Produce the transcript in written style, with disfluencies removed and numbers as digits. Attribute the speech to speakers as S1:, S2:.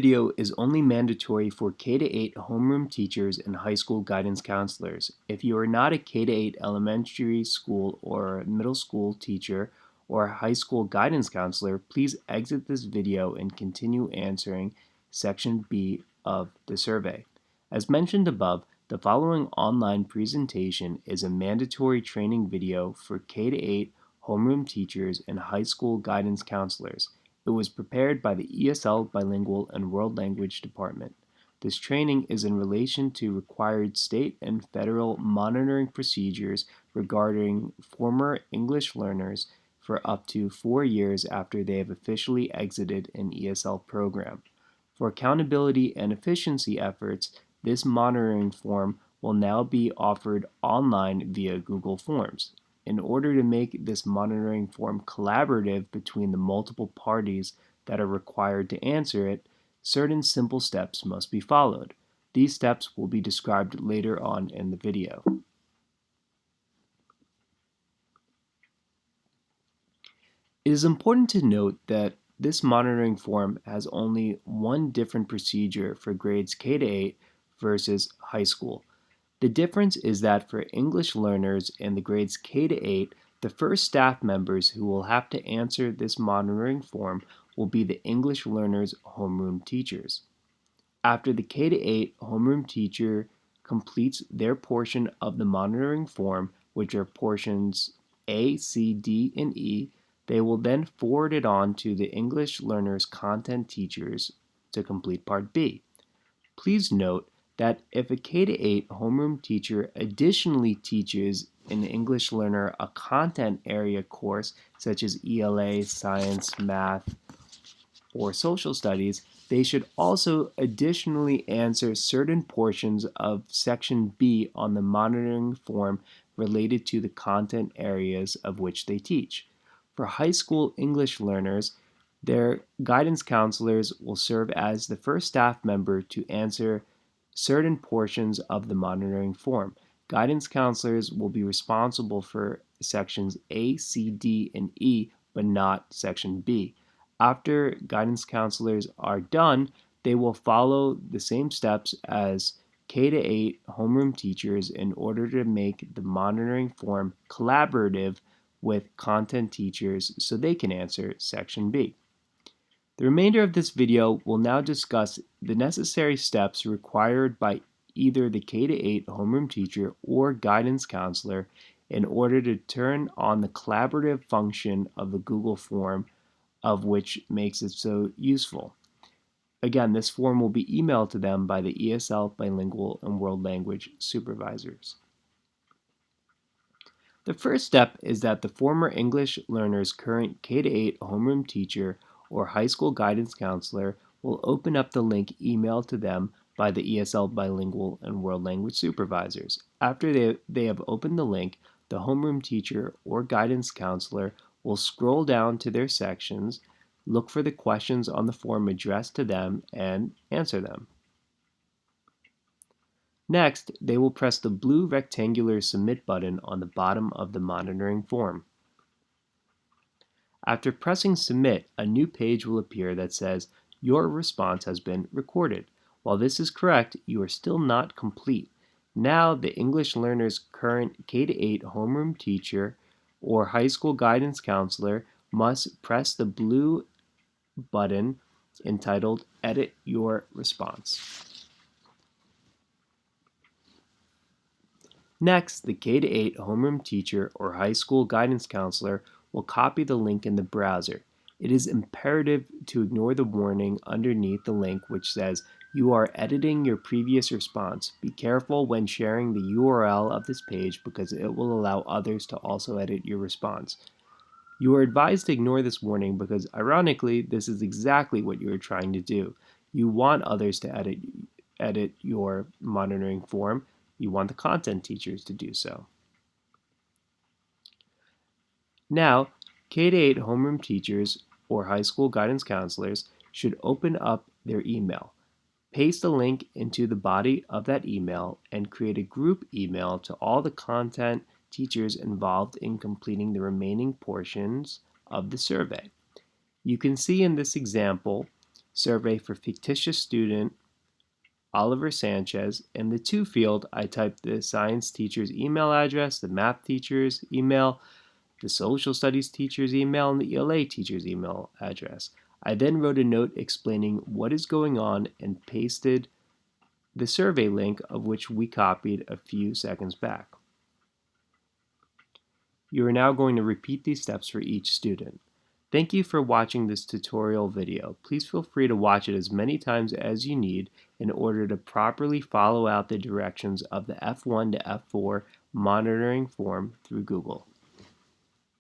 S1: Video is only mandatory for K-8 homeroom teachers and high school guidance counselors. If you are not a K-8 elementary school or middle school teacher or high school guidance counselor, please exit this video and continue answering section B of the survey. As mentioned above, the following online presentation is a mandatory training video for K-8 homeroom teachers and high school guidance counselors. It was prepared by the ESL Bilingual and World Language Department. This training is in relation to required state and federal monitoring procedures regarding former English learners for up to 4 years after they have officially exited an ESL program. For accountability and efficiency efforts, this monitoring form will now be offered online via Google Forms. In order to make this monitoring form collaborative between the multiple parties that are required to answer it, certain simple steps must be followed. These steps will be described later on in the video. It is important to note that this monitoring form has only one different procedure for grades K-8 versus high school. The difference is that for English learners in the grades K-8, the first staff members who will have to answer this monitoring form will be the English learners' homeroom teachers. After the K-8 homeroom teacher completes their portion of the monitoring form, which are portions A, C, D, and E, they will then forward it on to the English learners' content teachers to complete Part B. Please note that if a K-8 homeroom teacher additionally teaches an English learner a content area course such as ELA, science, math, or social studies, they should also additionally answer certain portions of Section B on the monitoring form related to the content areas of which they teach. For high school English learners, their guidance counselors will serve as the first staff member to answer certain portions of the monitoring form. Guidance counselors will be responsible for sections A, C, D, and E, but not section B. After guidance counselors are done, they will follow the same steps as K-8 homeroom teachers in order to make the monitoring form collaborative with content teachers so they can answer section B. The remainder of this video will now discuss the necessary steps required by either the K-8 homeroom teacher or guidance counselor in order to turn on the collaborative function of the Google form, of which makes it so useful. Again, this form will be emailed to them by the ESL Bilingual and World Language supervisors. The first step is that the former English learner's current K-8 homeroom teacher or high school guidance counselor will open up the link emailed to them by the ESL Bilingual and World Language supervisors. After they have opened the link, the homeroom teacher or guidance counselor will scroll down to their sections, look for the questions on the form addressed to them, and answer them. Next, they will press the blue rectangular Submit button on the bottom of the monitoring form. After pressing Submit, a new page will appear that says, "Your response has been recorded." While this is correct, you are still not complete. Now, the English learner's current K-8 homeroom teacher or high school guidance counselor must press the blue button entitled Edit Your Response. Next, the K-8 homeroom teacher or high school guidance counselor will copy the link in the browser. It is imperative to ignore the warning underneath the link which says, "You are editing your previous response." Be careful when sharing the URL of this page because it will allow others to also edit your response. You are advised to ignore this warning because, ironically, this is exactly what you are trying to do. You want others to edit your monitoring form. You want the content teachers to do so. Now, K-8 homeroom teachers or high school guidance counselors should open up their email. Paste the link into the body of that email and create a group email to all the content teachers involved in completing the remaining portions of the survey. You can see in this example survey for fictitious student Oliver Sanchez. In the to field, I typed the science teacher's email address, the math teacher's email, the social studies teacher's email, and the ELA teacher's email address. I then wrote a note explaining what is going on and pasted the survey link, of which we copied a few seconds back. You are now going to repeat these steps for each student. Thank you for watching this tutorial video. Please feel free to watch it as many times as you need in order to properly follow out the directions of the F1 to F4 monitoring form through Google.